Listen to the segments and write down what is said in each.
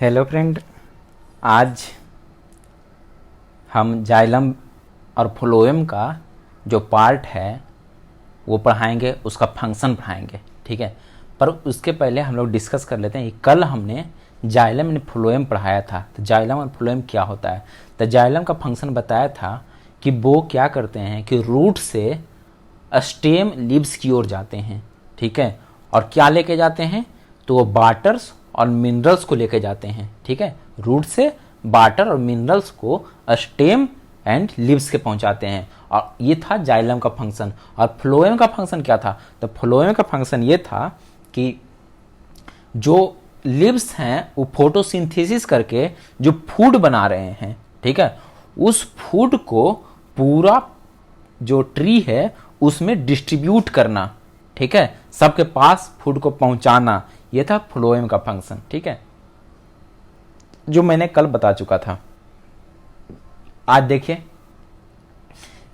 Hello friend, आज हम xylem और फ्लोएम का जो पार्ट है वो पढ़ाएंगे, उसका फंक्शन पढ़ाएंगे। ठीक है, पर उसके पहले हम लोग डिस्कस कर लेते हैं कि कल हमने जाइलम एंड फ्लोएम पढ़ाया था। तो जाइलम और फ्लोएम क्या होता है, तो जाइलम का फंक्शन बताया था कि वो क्या करते हैं कि रूट से स्टेम लीव्स की ओर जाते हैं। ठीक है, और क्या लेके जाते हैं, तो वो वाटर्स और मिनरल्स को लेके जाते हैं। ठीक है, रूट से वाटर और मिनरल्स को स्टेम एंड लीव्स के पहुंचाते हैं। और ये था जाइलम का फंक्शन। और फ्लोएम का फंक्शन क्या था, तो फ्लोएम का फंक्शन ये था कि जो लीव्स हैं वो फोटोसिंथेसिस करके जो फूड बना रहे हैं, ठीक है, उस फूड को पूरा जो ट्री है उसमें डिस्ट्रीब्यूट करना। ठीक है, सबके पास फूड को पहुंचाना, ये था फ्लोएम का फंक्शन। ठीक है, जो मैंने कल बता चुका था। आज देखिए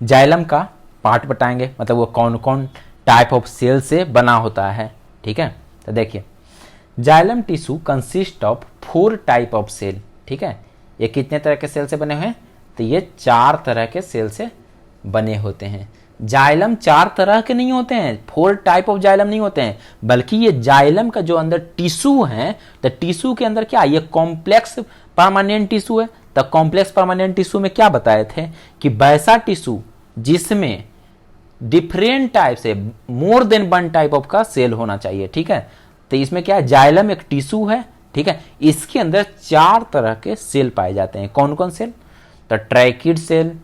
जाइलम का पार्ट बताएंगे, मतलब वो कौन कौन टाइप ऑफ सेल से बना होता है। ठीक है, तो देखिए xylem tissue consist of 4 type of cell. ठीक है, ये कितने तरह के सेल से बने हुए हैं, तो ये 4 तरह के सेल से बने होते हैं। जाइलम 4 तरह के नहीं होते हैं, 4 टाइप ऑफ जाइलम नहीं होते हैं, बल्कि ये जाइलम का जो अंदर टिश्यू है, तो टिश्यू के अंदर क्या, ये कॉम्प्लेक्स परमानेंट टिश्यू है। तो कॉम्प्लेक्स परमानेंट टिश्यू में क्या बताए थे कि वैसा टिश्यू जिसमें डिफरेंट टाइप से मोर देन 1 टाइप ऑफ का सेल होना चाहिए। ठीक है, तो इसमें क्या है, जाइलम एक टिश्यू है। ठीक है, इसके अंदर 4 तरह के सेल पाए जाते हैं। कौन कौन सेल, तो tracheid cell,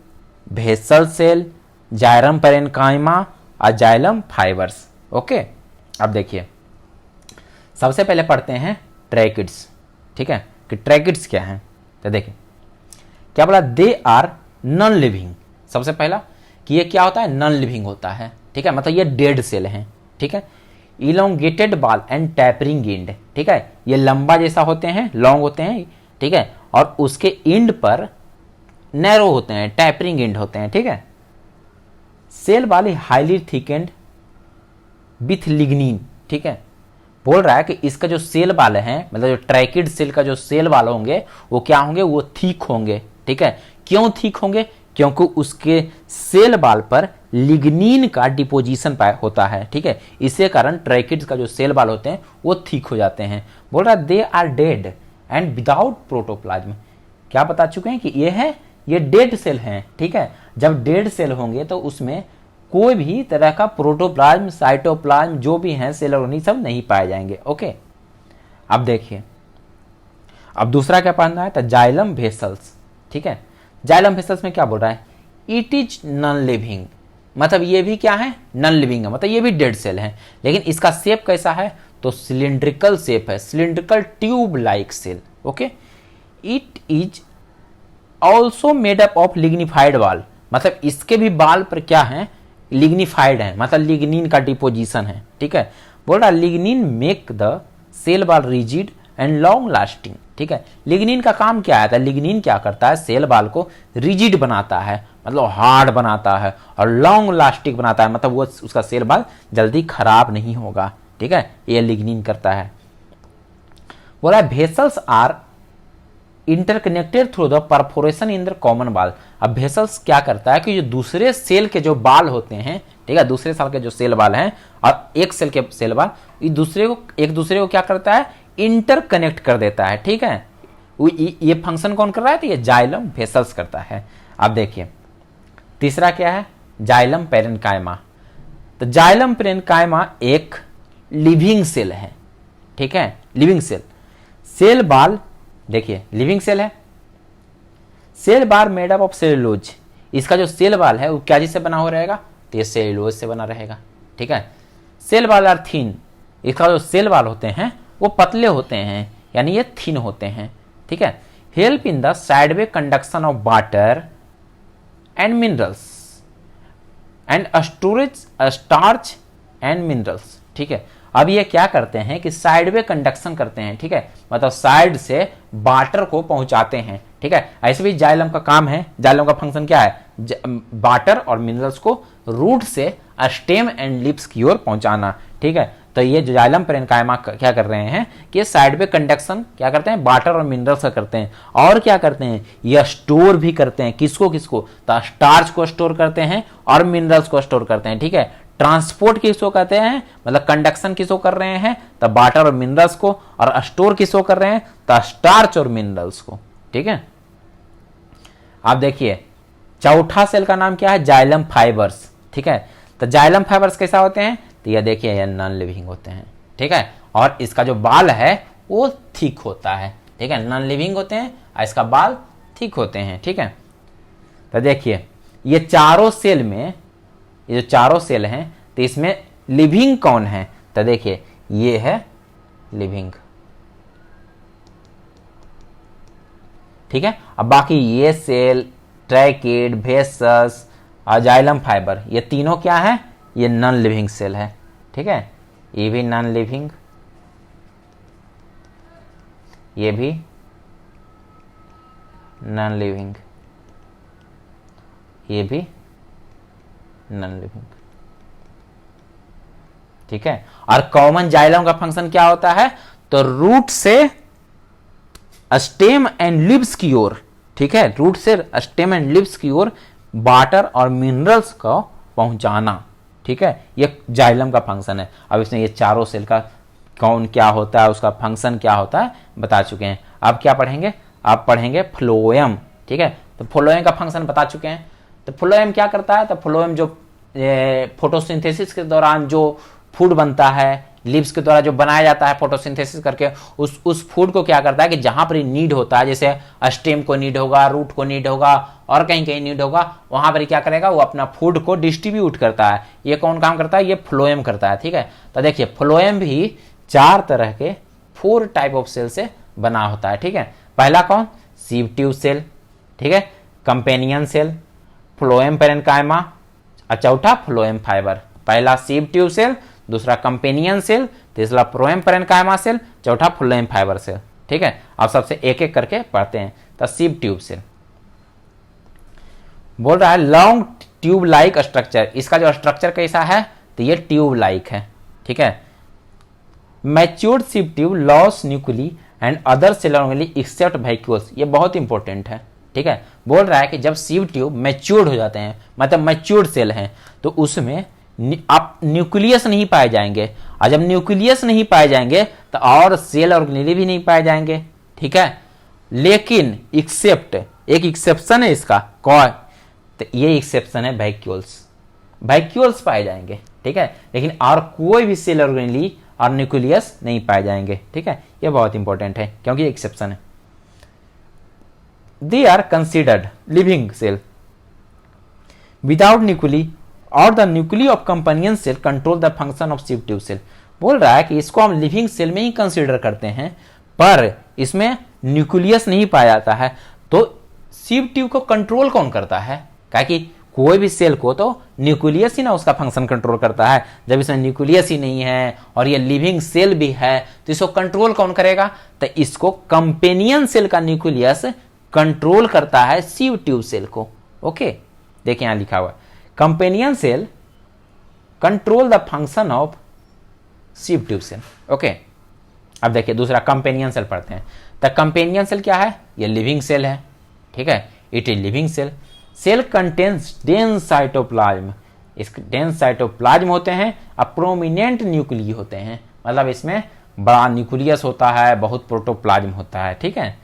vessel cell, xylem parenchyma और जाइलम फाइबर्स। ओके, अब देखिए सबसे पहले पढ़ते हैं ट्रैकिड्स। ठीक है, कि ट्रैकिड्स क्या हैं, तो देखिए क्या बोला, दे आर नॉन लिविंग। सबसे पहला कि ये क्या होता है, नॉन लिविंग होता है। ठीक है, मतलब ये डेड सेल हैं। ठीक है, इलोंगेटेड बाल एंड टैपरिंग एंड। ठीक है, ये लंबा जैसा होते हैं, लॉन्ग होते हैं। ठीक है, और उसके एंड पर नैरो होते हैं, टैपरिंग एंड होते हैं। ठीक है, सेल वाली हाईली थिकेंड विथ लिग्निन। ठीक है, बोल रहा है कि इसका जो सेल वाले हैं, मतलब जो ट्रैकिड सेल का जो सेल वाले होंगे वो क्या होंगे, वो थिक होंगे। ठीक है, क्यों थिक होंगे, क्योंकि उसके सेल बाल पर लिग्निन का डिपोजिशन होता है। ठीक है, इसी कारण ट्रैकिड्स का जो सेल बाल होते हैं वो थिक हो जाते हैं। बोल रहा है they are dead and without protoplasm. क्या बता चुके हैं कि ये डेड सेल हैं। ठीक है, जब डेड सेल होंगे तो उसमें कोई भी तरह का प्रोटोप्लाज्म, साइटोप्लाज्म जो भी हैं सेल ऑर्गेनिज्म सब नहीं पाए जाएंगे। ओके, अब देखिए अब दूसरा क्या पढ़ना है, तो जाइलम वेसल्स। ठीक है, जाइलम वेसल्स में क्या बोल रहा है, इट इज नॉन लिविंग, मतलब ये भी क्या है, नॉन लिविंग है, मतलब ये भी डेड सेल है। लेकिन इसका शेप कैसा है, तो सिलिंड्रिकल शेप है, cylindrical tube like cell. Okay, it is also made up of lignified wall, मतलब इसके भी बाल पर क्या है, लिग्निफाइड है, मतलब लिग्निन का डिपोजिशन है। ठीक है, बोल रहा लिग्निन मेक द सेल बाल रिजिड एंड लॉन्ग लास्टिंग। ठीक है, लिग्निन का काम क्या है, लिग्निन क्या करता है, सेल बाल को रिजिड बनाता है, मतलब हार्ड बनाता है, और लॉन्ग लास्टिंग बनाता है, मतलब वो उसका सेल बाल जल्दी खराब नहीं होगा। ठीक है, ये लिग्निन करता है। बोला vessels are interconnected through the perforation in the common wall. अब वेसल्स क्या करता है कि जो दूसरे सेल के जो बाल होते हैं, ठीक है, दूसरे सेल के जो सेल बाल हैं और एक सेल के सेल बाल एक दूसरे को क्या करता है, इंटरकनेक्ट कर देता है। ठीक है, ये फंक्शन कौन कर रहा है, तो ये जाइलम वेसल्स करता है। अब देखिए तीसरा क्या है, जाइलम पेरेन्काइमा। तो जाइलम पेरेन्काइमा एक लिविंग सेल है। ठीक है, लिविंग सेल, सेल बाल देखिए लिविंग सेल है, cell wall made up of cellulose. इसका जो सेल बाल है वो क्या चीज से बना हो रहेगा, तो ये सेलुलोज से बना रहेगा। ठीक है, सेल बाल आर थीन, इसका जो सेल बाल होते हैं वो पतले होते हैं, यानी ये थीन होते हैं। ठीक है, help in the sideway conduction of water and minerals and storage starch and minerals. ठीक है, अब ये क्या करते हैं कि साइडवे कंडक्शन करते हैं। ठीक है, मतलब साइड से वाटर को पहुंचाते हैं। ठीक है, ऐसे भी जाइलम का काम है, जाइलम का फंक्शन क्या है, वाटर और मिनरल्स को रूट से स्टेम एंड लिप्स की ओर पहुंचाना। ठीक है, तो ये जो जाइलम पेरेन्काइमा क्या कर रहे हैं कि साइड पे कंडक्शन क्या करते हैं, वाटर और मिनरल्स का करते हैं, और क्या करते हैं, ये स्टोर भी करते हैं, किसको किसको, तो स्टार्च को स्टोर करते हैं और मिनरल्स को स्टोर करते हैं, ठीक है। ट्रांसपोर्ट किसको कहते हैं, मतलब कंडक्शन किसको कर रहे हैं, तो वाटर और मिनरल्स को, और स्टोर किसको कर रहे हैं, तो स्टार्च और मिनरल्स को, ठीक है। आप देखिए चौथा सेल का नाम क्या है, जाइलम फाइबर्स, ठीक है। तो जाइलम फाइबर्स कैसा होते हैं, तो ये देखिए ये नॉन लिविंग होते हैं, ठीक है, और इसका जो बाल है वो थिक होता है, ठीक है, नॉन लिविंग होते हैं और इसका बाल थिक होते हैं, ठीक है। तो देखिए ये चारों सेल में, ये जो चारों सेल हैं, तो इसमें लिविंग कौन है, तो देखिए ये है लिविंग, ठीक है। अब बाकी ये सेल, ट्रैकिड, वेसस और जाइलम फाइबर, ये तीनों क्या है, ये नॉन लिविंग सेल है, ठीक है। ये भी नॉन लिविंग, ये भी नॉन लिविंग, ये भी नॉन लिविंग, ठीक है। और कॉमन जाइलम का फंक्शन क्या होता है, तो रूट से स्टेम एंड लिव्स की ओर, ठीक है, रूट से स्टेम एंड लिव्स की ओर वाटर और मिनरल्स को पहुंचाना, ठीक है, ये जाइलम का फंक्शन है। अब इसमें ये चारों सेल का कौन क्या होता है, उसका फंक्शन क्या होता है बता चुके हैं। अब क्या पढ़ेंगे, आप पढ़ेंगे फ्लोएम, ठीक है। तो फ्लोएम का फंक्शन बता चुके हैं। तो फ्लोएम क्या करता है, तो फ्लोएम जो फोटोसिंथेसिस के दौरान जो फूड बनता है, लीव्स के द्वारा जो बनाया जाता है फोटोसिंथेसिस करके, उस फूड को क्या करता है कि जहां पर नीड होता है, जैसे स्टेम को नीड होगा, रूट को नीड होगा और कहीं कहीं नीड होगा, वहां पर क्या करेगा, वो अपना फूड को डिस्ट्रीब्यूट करता है। ये कौन काम करता है, ये फ्लोएम करता है, ठीक है। तो देखिए फ्लोएम भी 4 तरह के 4 टाइप ऑफ सेल से बना होता है, ठीक है। पहला कौन, सीव ट्यूब सेल, ठीक है, कंपेनियन सेल, फ्लोएम पेरेन्काइमा और चौथा फ्लोएम फाइबर। पहला सीव ट्यूब सेल, दूसरा कंपेनियन सेल, तीसरा फ्लोएम पेरेन्काइमा सेल, चौथा फ्लोएम फाइबर सेल, ठीक है। आप सबसे एक एक करके पढ़ते हैं। तो सीव ट्यूब सेल बोल रहा है लॉन्ग ट्यूब लाइक स्ट्रक्चर, इसका जो स्ट्रक्चर कैसा है, तो ये ट्यूब लाइक है, ठीक है। Matured sieve tube loss nuclei and other cell organelle except vacuoles, ये बहुत इंपॉर्टेंट है, ठीक है। बोल रहा है कि जब सीव ट्यूब मैच्योर्ड हो जाते हैं, मतलब मैच्योर्ड सेल हैं, तो उसमें आप न्यूक्लियस नहीं पाए जाएंगे, और जब न्यूक्लियस नहीं पाए जाएंगे तो और सेल ऑर्गेनेली भी नहीं पाए जाएंगे, ठीक है। लेकिन एक्सेप्ट, एक एक्सेप्शन है इसका, कौन, तो ये एक्सेप्शन है वैक्यूल्स, वैक्यूल्स पाए जाएंगे, ठीक है, लेकिन और कोई भी सेल ऑर्गेनेली और न्यूक्लियस नहीं पाए जाएंगे, ठीक है। ये बहुत इंपॉर्टेंट है क्योंकि एक्सेप्शन है। They are considered living cell without nuclei और the nuclei of companion cell control the function of sieve tube cell. बोल रहा है कि इसको हम लिविंग सेल में ही कंसीडर करते हैं, पर इसमें न्यूक्लियस नहीं पाया जाता है, तो सीव ट्यूब को कंट्रोल कौन करता है, कि कोई भी सेल को तो न्यूक्लियस ही ना उसका फंक्शन कंट्रोल करता है। जब इसमें न्यूक्लियस ही नहीं है और ये लिविंग सेल भी है, तो इसको कंट्रोल कौन करेगा, तो इसको कंपेनियन सेल का न्यूक्लियस कंट्रोल करता है सीव ट्यूब सेल को। ओके, देखिए यहां लिखा हुआ companion cell control the function of sieve tube cell. Okay, अब देखिए दूसरा कंपेनियन सेल पढ़ते हैं। तो कंपेनियन सेल क्या है, ये लिविंग सेल है, ठीक है, it is living cell. Cell contains dense cytoplasm, इस डेंस साइटोप्लाज्म होते हैं, अब प्रोमिनेंट न्यूक्ली होते हैं, मतलब इसमें बड़ा न्यूक्लियस होता है, बहुत प्रोटोप्लाज्म होता है, ठीक है,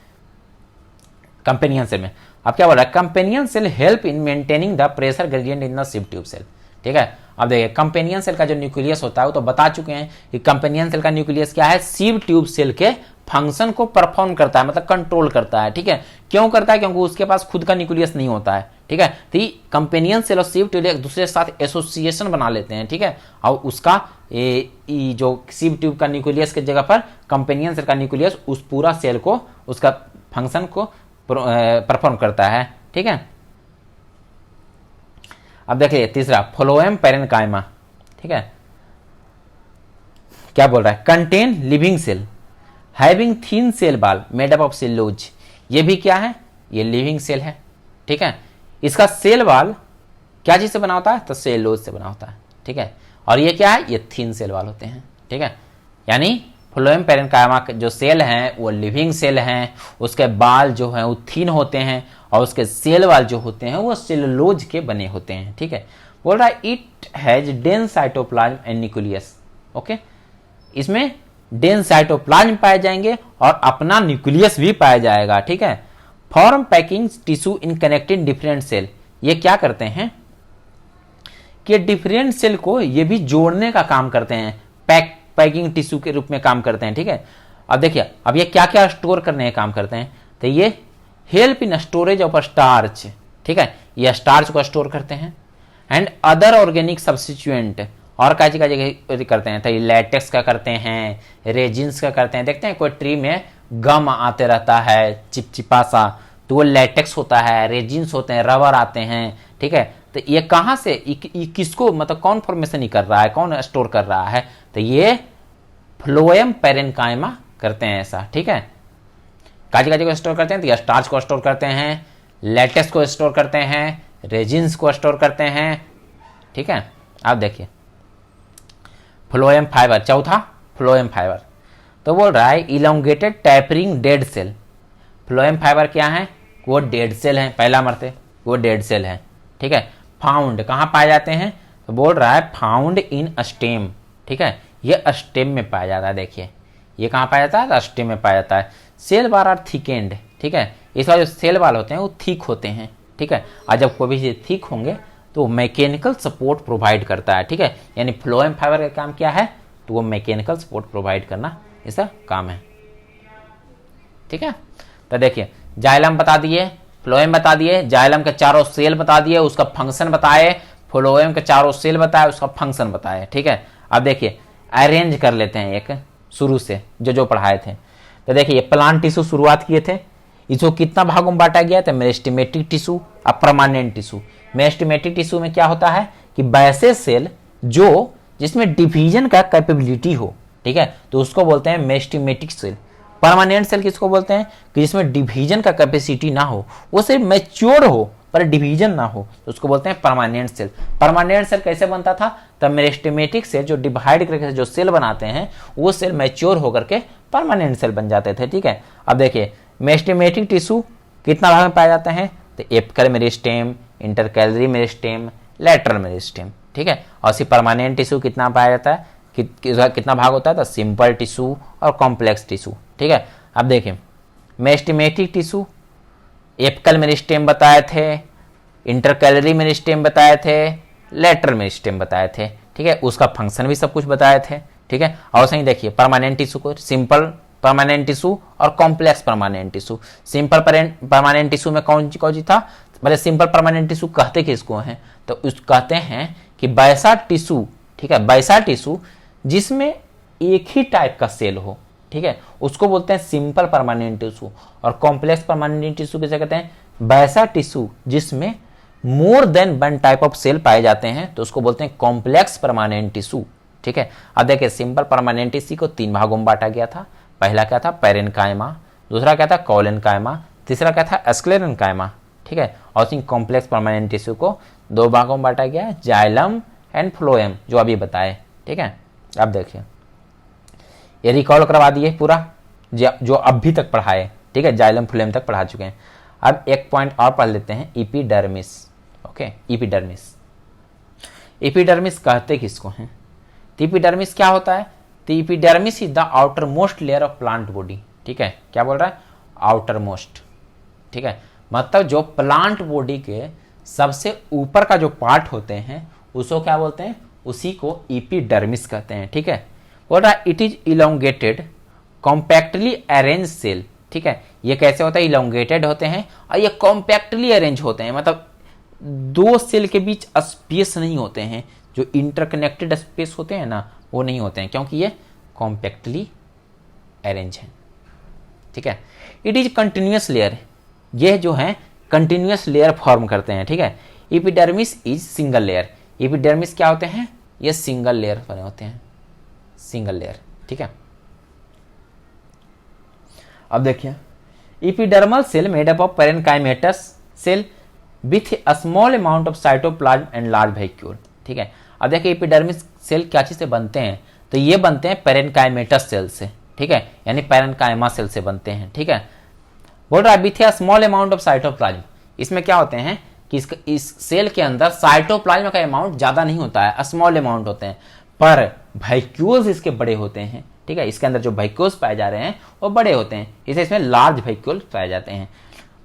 कंपेनियन सेल में। अब क्या बोल रहा है, companion cell help in maintaining the pressure gradient in the sieve tube cell, ठीक है। अब देखिए कंपेनियन सेल का जो न्यूक्लियस होता है वो तो बता चुके हैं कि कंपेनियन सेल का न्यूक्लियस क्या है, सीव ट्यूब सेल के फंक्शन को परफॉर्म करता है, मतलब कंट्रोल करता है, ठीक है। क्यों करता है, क्योंकि उसके पास खुद का न्यूक्लियस नहीं होता है, ठीक है। तो कंपेनियन सेल और सीव ट्यूब एक दूसरे के साथ एसोसिएशन बना लेते हैं, ठीक है, और उसका जो सीव ट्यूब का न्यूक्लियस के जगह पर कंपेनियन सेल का न्यूक्लियस उस पूरा सेल को, उसका फंक्शन को परफॉर्म करता है, ठीक है। अब देखिए तीसरा फ्लोएम पेरेन्काइमा, ठीक है, क्या बोल रहा है, contain living cell having thin cell wall made up of cellulose, ये भी क्या है, ये लिविंग सेल है, ठीक है। इसका सेल वॉल क्या चीज से बना होता है, तो सेलुलोज से बना होता है, ठीक है। और ये क्या है, ये थिन सेल वॉल होते हैं, ठीक है, यानी फ्लोएम पेरेन्काइमा के जो सेल हैं वो लिविंग सेल हैं, उसके बाल जो हैं वो थिन होते हैं और उसके सेल वाल जो होते हैं वो सेलुलोज के बने होते हैं। ठीक है, बोल रहा है it has dense cytoplasm and nucleus. Okay, इसमें डेंस साइटोप्लाज्म पाए जाएंगे और अपना न्यूक्लियस भी पाया जाएगा। ठीक है, form packing tissue in connected different cell, ये क्या करते हैं कि डिफरेंट सेल को ये भी जोड़ने का काम करते हैं, पैकिंग टिश्यू के रूप में काम करते हैं। ठीक है, अब देखिए अब ये क्या क्या स्टोर करने का काम करते हैं, तो ये help in storage of starch. ठीक है, ये स्टार्च को स्टोर करते हैं एंड अदर ऑर्गेनिक सब्स्टिट्यूएंट, और काजी काजी करते हैं, तो ये लैटेक्स का करते हैं, रेजिन्स का करते हैं। देखते हैं कोई ट्री में गम आते रहता है चिपचिपा सा, तो वो लैटेक्स होता है, रेजिन्स होते हैं, रबर आते हैं। ठीक है, तो ये कहाँ से किसको मतलब कौन फॉर्मेशन कर रहा है, कौन स्टोर कर रहा है, तो ये फ्लोएम पेरेन्काइमा करते हैं ऐसा। ठीक है, काजी काजी को स्टोर करते हैं, तो ये स्टार्च को स्टोर करते हैं, लैटेक्स को स्टोर करते हैं, रेजिन्स को स्टोर करते हैं। ठीक है, आप देखिए फ्लोएम फाइबर, चौथा फ्लोएम फाइबर, तो बोल रहा है elongated tapering dead cell. Phloem fibre क्या है, वो डेड सेल है, पहला मरते वो डेड सेल है। ठीक है, फाउंड कहाँ पाए जाते हैं, तो बोल रहा है फाउंड इन स्टेम। ठीक है, ये स्टेम में पाया जाता है। देखिए ये कहाँ पाया जाता है, तो स्टेम में पाया जाता है। Cell wall are thickened. ठीक है, इसका जो सेल बाल होते हैं वो थिक होते हैं। ठीक है, और जब कोई भी थिक होंगे तो मैकेनिकल सपोर्ट प्रोवाइड करता है। ठीक है, यानी फ्लोएम फाइबर का काम क्या है, तो वो मैकेनिकल सपोर्ट प्रोवाइड करना इसका काम है। ठीक है, तो देखिए जाइलम बता दिए, फ्लोएम बता दिए, जाइलम के चारों सेल बता दिए, उसका फंक्शन बताए, फ्लोएम के चारों सेल बताए, उसका फंक्शन बताए। ठीक है, अब देखिए अरेंज कर लेते हैं एक शुरू से जो पढ़ाए थे। तो देखिए प्लांट टिश्यू शुरुआत किए थे, इसको कितना भागों में बांटा गया, तो मेरिस्टेमेटिक टिश्यू और परमानेंट टिश्यू। मेरिस्टेमेटिक टिश्यू में क्या होता है कि वैसे सेल जो जिसमें डिवीजन का कैपेबिलिटी हो। ठीक है, तो उसको बोलते हैं मेरिस्टेमेटिक सेल। परमानेंट सेल किसको बोलते हैं कि जिसमें डिवीजन का कैपेसिटी ना हो, वो सिर्फ मैच्योर हो पर डिवीजन ना हो, तो उसको बोलते हैं परमानेंट सेल। परमानेंट सेल कैसे बनता था, तब मेरिस्टेमेटिक सेल जो डिवाइड करके जो सेल बनाते हैं वो सेल मैच्योर होकर के परमानेंट सेल बन जाते थे। ठीक है, अब देखिए मेरिस्टेमेटिक टिश्यू कितना भाग में पाए जाते हैं, तो apical meristem, intercalary meristem, lateral meristem. ठीक है, और इसी परमानेंट टिश्यू कितना पाया जाता है, कितना भाग होता है, तो सिंपल टिश्यू और कॉम्प्लेक्स टिश्यू। ठीक है, अब देखिए मेरिस्टेमेटिक टिश्यू एपिकल मेरिस्टेम बताए थे, इंटरकैलरी मेरिस्टेम बताए थे, लैटरल मेरिस्टेम बताए थे। ठीक है, उसका फंक्शन भी सब कुछ बताए थे। ठीक है, और सही देखिए परमानेंट टिश्यू को सिंपल परमानेंट टिश्यू और complex permanent tissue. Simple permanent tissue में कौन सी था, मतलब सिंपल परमानेंट टिश्यू कहते किसको हैं, तो उस कहते हैं कि वैसा टिश्यू। ठीक है, वैसा टिश्यू जिसमें एक ही टाइप का सेल हो। ठीक है, उसको बोलते हैं सिंपल परमानेंट टिश्यू। और कॉम्प्लेक्स परमानेंट टिश्यू किसे कहते हैं, वैसा टिश्यू जिसमें more than one type of cell पाए जाते हैं, तो उसको बोलते हैं कॉम्प्लेक्स परमानेंट टिश्यू। ठीक है, अब देखिए सिंपल परमानेंट टिश्यू को 3 भागों में बांटा गया था। पहला क्या था पेरेन्काइमा, दूसरा क्या था कोलेन्काइमा, तीसरा क्या था स्क्लेरेन्काइमा। ठीक है, और कॉम्प्लेक्स परमानेंट टिश्यू को 2 भागों में बांटा गया, जाइलम एंड फ्लोएम, जो अभी बताए। ठीक है, अब देखिए ये रिकॉल करवा दिए पूरा जो अभी तक पढ़ाए। ठीक है, जाइलम फ्लोएम तक पढ़ा चुके हैं। अब एक पॉइंट और पढ़ लेते हैं, एपिडर्मिस। ओके, एपिडर्मिस, एपिडर्मिस कहते किसको हैं, तो एपिडर्मिस क्या होता है, तो epidermis is the outer most layer of plant body. ठीक है, क्या बोल रहा है, आउटर मोस्ट। ठीक है, मतलब जो प्लांट बॉडी के सबसे ऊपर का जो पार्ट होते हैं उसको क्या बोलते हैं, उसी को एपिडर्मिस कहते हैं। ठीक है, बोल रहा है it is elongated compactly arrange cell. ठीक है, ये कैसे होता है, इलोंगेटेड होते हैं और ये कॉम्पैक्टली अरेंज होते हैं, मतलब 2 सेल के बीच स्पेस नहीं होते हैं, जो इंटरकनेक्टेड स्पेस होते हैं ना वो नहीं होते हैं, क्योंकि ये कॉम्पैक्टली अरेंज है। ठीक है, इट इज कंटिन्यूअस लेयर, ये जो है कंटिन्यूअस लेयर फॉर्म करते हैं। ठीक है, epidermis is single layer. Epidermis क्या होते हैं, ये सिंगल लेयर बने होते हैं, सिंगल लेयर। ठीक है, अब देखिए epidermal cell made up of parenchymatous cell with a small amount of cytoplasm and large vacuole. ठीक है, अब देखिए एपिडर्मिस सेल क्या चीज से बनते हैं, तो ये बनते हैं पेरेन्काइमेटस सेल से, ठीक है, यानी पेरेन्काइमा सेल से बनते हैं, ठीक है। बोल रहा है with a small amount of cytoplasm, इसमें क्या होते हैं कि इस सेल के अंदर साइटोप्लाज्म का अमाउंट ज्यादा नहीं होता है, स्मॉल अमाउंट होते हैं, पर वैक्यूल्स इसके बड़े होते हैं, ठीक है। इसके अंदर जो वैक्यूल्स पाए जा रहे हैं वो बड़े होते हैं, इसे इसमें लार्ज वैक्यूल पाए जाते हैं।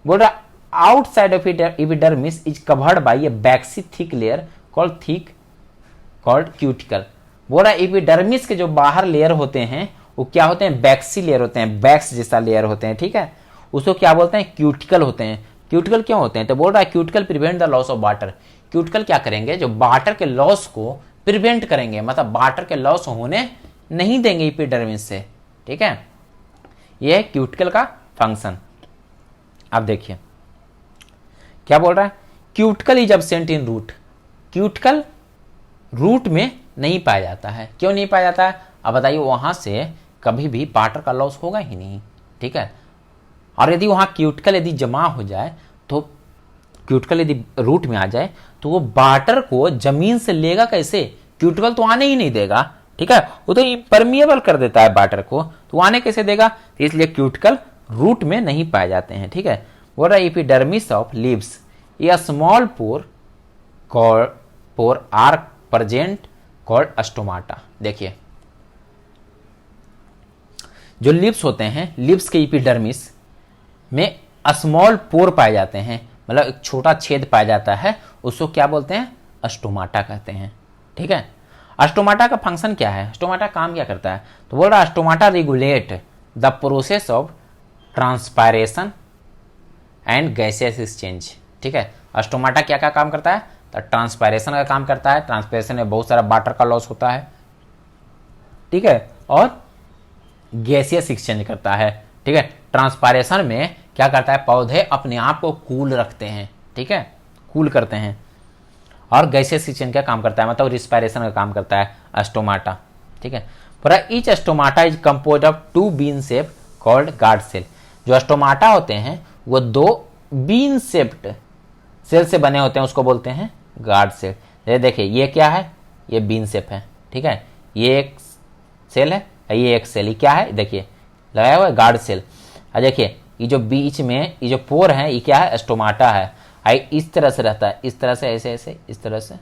बोल रहा outside of epidermis is covered by A vaccine thick layer called cuticle. बोल रहा एपिडर्मिस के जो बाहर लेयर होते हैं वो क्या होते हैं, वैक्सी लेयर होते हैं, वैक्स जैसा लेयर होते हैं, ठीक है। उसको क्या बोलते हैं, क्यूटिकल होते हैं। क्यूटिकल क्यों होते हैं, तो बोल रहा है cuticle prevent the loss of water. Cuticle क्या करेंगे, जो वाटर के लॉस को प्रिवेंट करेंगे, मतलब वाटर के लॉस होने नहीं देंगे एपिडर्मिस से, ठीक है। यह है क्यूटिकल का फंक्शन। अब देखिए क्या बोल रहा है, cuticle is absent in root. Cuticle root में नहीं पाया जाता है, क्यों नहीं पाया जाता है, अब बताइए, वहां से कभी भी वाटर का लॉस होगा ही नहीं, ठीक है। और यदि वहां क्यूटिकल यदि जमा हो जाए, तो क्यूटिकल यदि रूट में आ जाए तो वो वाटर को जमीन से लेगा कैसे, क्यूटिकल तो आने ही नहीं देगा, ठीक है। वो तो इम्परमिएबल कर देता है वाटर को, तो आने कैसे देगा, तो इसलिए क्यूटिकल रूट में नहीं पाए जाते हैं, ठीक है। बोल रहा है एपिडर्मिस ऑफ लीव्स या small pore are present called stomata. देखिए जो लिप्स होते हैं, लिप्स के एपिडर्मिस में स्मॉल पोर पाए जाते हैं, मतलब एक छोटा छेद पाया जाता है, उसको क्या बोलते हैं, स्टोमाटा कहते हैं, ठीक है। स्टोमाटा का फंक्शन क्या है, स्टोमाटा काम क्या करता है, तो बोल रहा है stomata regulate the process of transpiration and gaseous exchange, ठीक है। स्टोमाटा क्या क्या काम करता है, तो ट्रांसपायरेशन का काम करता है, ट्रांसपायरेशन में बहुत सारा वाटर का लॉस होता है, ठीक है, और गैसियस एक्सचेंज करता है, ठीक है। ट्रांसपायरेशन में क्या करता है, पौधे अपने आप को कूल रखते हैं, ठीक है, कूल करते हैं, और गैसियस एक्सचेंज का काम करता है, मतलब रिस्पायरेशन का काम करता है स्टोमाटा, ठीक है। पर each stomata is composed of two bean shape called guard cell. जो स्टोमाटा होते हैं वो दो बीन शेप्ड सेल से बने होते हैं, उसको बोलते हैं गार्ड सेल। ये देखिए ये क्या है, ये बीन शेप है, ठीक है, ये एक सेल है, ये एक सेल, ये क्या है, देखिए लगाया हुआ है गार्ड सेल। और देखिए ये जो बीच में ये जो पोर है, ये क्या है, स्टोमाटा है, इस तरह से रहता है, इस तरह से, ऐसे ऐसे, इस तरह से,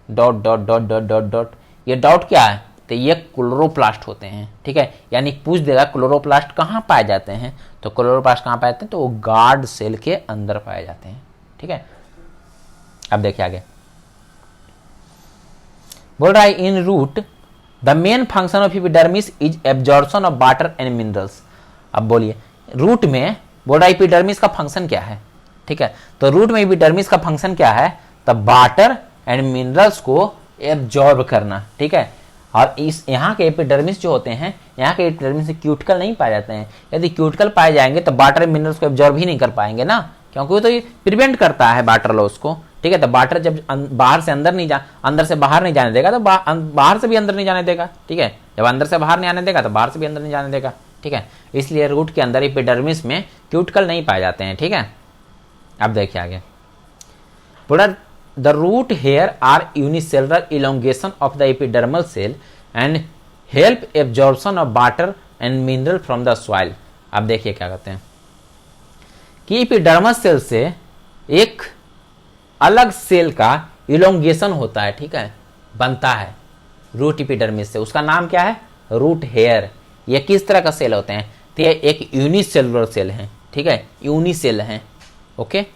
dot dot dot dot dot dot. ये डॉट क्या है, तो ये क्लोरोप्लास्ट होते हैं, ठीक है। यानी पूछ देगा क्लोरोप्लास्ट कहाँ पाए जाते हैं, तो क्लोरोप्लास्ट कहाँ पाए जाते हैं, तो वो गार्ड सेल के अंदर पाए जाते हैं, ठीक है। अब देखिए आगे बोल रहा है in root the main function of epidermis is absorption of water and minerals. अब बोलिए रूट में बोल रहा है एपिडर्मिस का फंक्शन क्या है, ठीक है। तो रूट में एपिडर्मिस का फंक्शन क्या है, तब वाटर एंड मिनरल्स को एब्जॉर्ब करना, ठीक है। और इस यहाँ के एपिडर्मिस जो होते हैं, यहाँ के एपिडर्मिस से क्यूटिकल नहीं पाए जाते हैं। यदि क्यूटिकल पाए जाएंगे तो वाटर एंड मिनरल्स को एब्जॉर्ब ही नहीं कर पाएंगे ना, क्योंकि वो तो ये प्रिवेंट करता है वाटर लॉस को, ठीक है। तो वाटर जब बाहर से अंदर नहीं अंदर से बाहर नहीं जाने देगा, तो बाहर से भी अंदर नहीं जाने देगा, ठीक है। जब अंदर से बाहर नहीं आने देगा तो बाहर से भी अंदर नहीं जाने देगा, ठीक है। इसलिए रूट के अंदर एपिडर्मिस में क्यूटिकल नहीं पाए जाते हैं, ठीक है। अब देखिए आगे बोला the root hair are unicellular elongation of the epidermal cell and help absorption of water and mineral from the soil. अब देखिए क्या कहते हैं कि एपिडर्मल सेल से एक अलग सेल का इलोंगेशन होता है, ठीक है, बनता है रूट एपिडर्मिस से, उसका नाम क्या है, रूट हेयर। ये किस तरह का सेल होते हैं, तो ये एक यूनिसेलुलर सेल है, ठीक है, यूनिसेल है, ओके।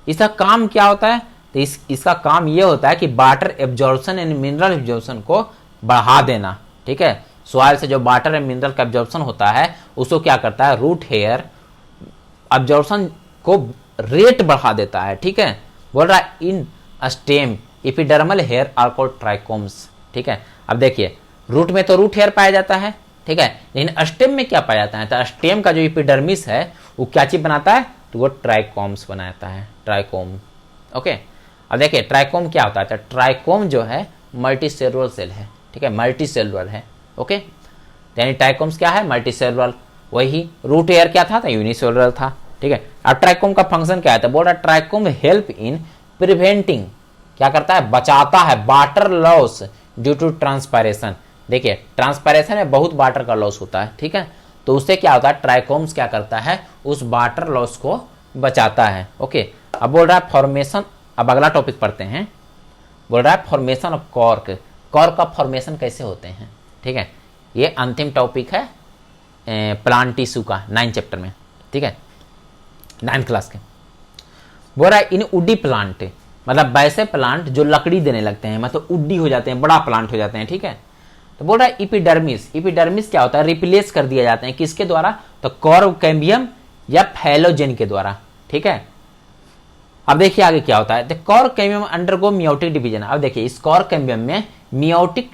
इसका काम क्या होता है, तो इसका काम ये होता है कि water absorption and mineral absorption को बढ़ा देना, ठीक है। सॉइल से जो वाटर एंड मिनरल का एब्जॉर्प्शन होता है उसको क्या करता है, रूट हेयर एब्जॉर्प्शन को रेट बढ़ा देता है, ठीक है। बोल रहा है in stem epidermal hair are called trichomes, ठीक है। अब देखिए रूट में तो रूट हेयर पाया जाता है, ठीक है, लेकिन स्टेम में क्या पाया जाता है, तो स्टेम का जो एपिडर्मिस है वो क्या चीज बनाता है, तो वो ट्राइकोम्स बनाता है, ट्राइकोम, ओके। अब देखिए ट्राइकोम क्या होता है, तो ट्राइकोम जो है मल्टी सेलुलर सेल है, ठीक है, मल्टी सेलुलर है, ओके। यानी ट्राइकोम्स क्या है, मल्टी सेलुलर। वही रूट हेयर क्या था, तो यूनिसेलुलर था, ठीक है। अब ट्राइकोम का फंक्शन क्या है, तो बोल रहा है ट्राइकोम हेल्प इन प्रिवेंटिंग, क्या करता है, बचाता है water loss due to transpiration, देखिए ट्रांसपायरेशन में बहुत वाटर का लॉस होता है, ठीक है, तो उससे क्या होता है, ट्राइकोम्स क्या करता है, उस वाटर लॉस को बचाता है। ओके, अब बोल रहा है फॉर्मेशन, अब अगला टॉपिक पढ़ते हैं। बोल रहा है फॉर्मेशन ऑफ कॉर्क, कॉर्क का फॉर्मेशन कैसे होते हैं, ठीक है, ये अंतिम टॉपिक है प्लांट टिश्यू का 9 चैप्टर में, ठीक है, 9th क्लास के। बोल रहा है इन वुडी प्लांट, मतलब वैसे प्लांट जो लकड़ी देने लगते हैं, मतलब वुडी हो जाते हैं, बड़ा प्लांट हो जाते हैं, ठीक है। तो बोल रहा है इपिडर्मिस, इपिडर्मिस क्या होता है, रिप्लेस कर दिया जाते हैं किसके द्वारा, तो कॉर्क कैम्बियम या फैलोजेन के द्वारा, ठीक है। अब देखिए आगे क्या होता है, the cork cambium undergo meiotic division. अब देखिए इस कॉर्क कैम्बियम में मियोटिक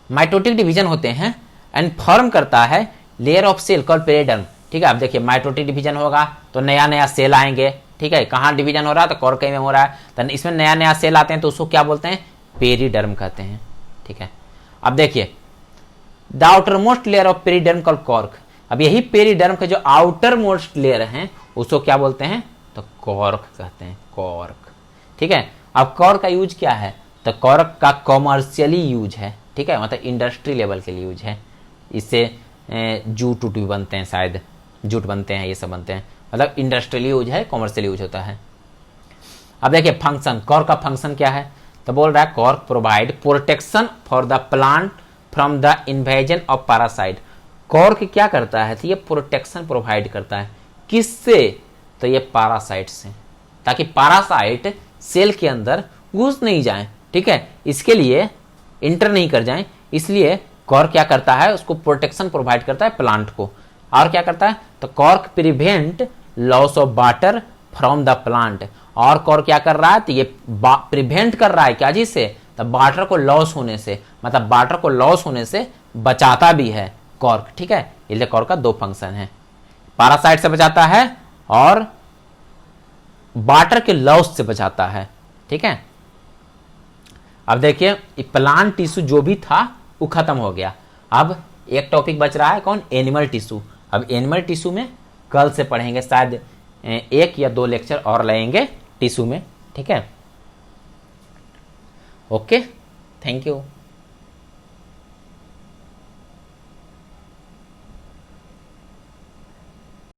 माइटोटिक डिवीजन होते हैं एंड फॉर्म करता है layer of cell called periderm, ठीक है। अब देखिए माइटोटिक डिवीजन होगा तो नया नया सेल आएंगे, ठीक है, कहाँ डिवीजन हो रहा है, तो कॉर्क कैम्बियम हो रहा है, तो इसमें नया नया सेल आते हैं तो उसको क्या बोलते हैं, पेरिडर्म कहते हैं, ठीक है। अब देखिए the outer most layer of periderm called cork, अब यही पेरिडर्म के जो आउटर मोस्ट लेयर हैं उसको क्या बोलते हैं, तो कॉर्क कहते हैं, कॉर्क, ठीक है। अब कॉर्क का यूज क्या है, तो कॉर्क का कॉमर्शियली यूज है, ठीक है, मतलब इंडस्ट्री लेवल के लिए यूज है, इससे जूट उट भी बनते हैं, शायद जूट बनते हैं, ये सब बनते हैं, मतलब इंडस्ट्रियल यूज है, कॉमर्शियल यूज होता है। अब देखिए फंक्शन, कॉर्क का फंक्शन क्या है, तो बोल रहा है cork provide protection for the plant from the invasion of parasite. Cork क्या करता है, तो ये प्रोटेक्शन प्रोवाइड करता है, किससे, तो ये पैरासाइट से, ताकि पैरासाइट सेल के अंदर घुस नहीं जाए, ठीक है, इसके लिए इंटर नहीं कर जाए, इसलिए कॉर्क क्या करता है, उसको प्रोटेक्शन प्रोवाइड करता है प्लांट को। और क्या करता है, तो cork prevent loss of water from the plant, और कॉर्क क्या कर रहा है, तो ये प्रिवेंट कर रहा है क्या चीज से, तो वाटर को लॉस होने से, मतलब वाटर को लॉस होने से बचाता भी है कॉर्क, ठीक है। इसलिए कॉर्क का 2 फंक्शन है, पैरासाइट से बचाता है और वाटर के लॉस से बचाता है, ठीक है। अब देखिए प्लांट टिश्यू जो भी था वो खत्म हो गया, अब एक टॉपिक बच रहा है, कौन, एनिमल टिश्यू। अब एनिमल टिश्यू में कल से पढ़ेंगे, शायद 1 या 2 लेक्चर और लेंगे टिश्यू में, ठीक है। Okay, thank you.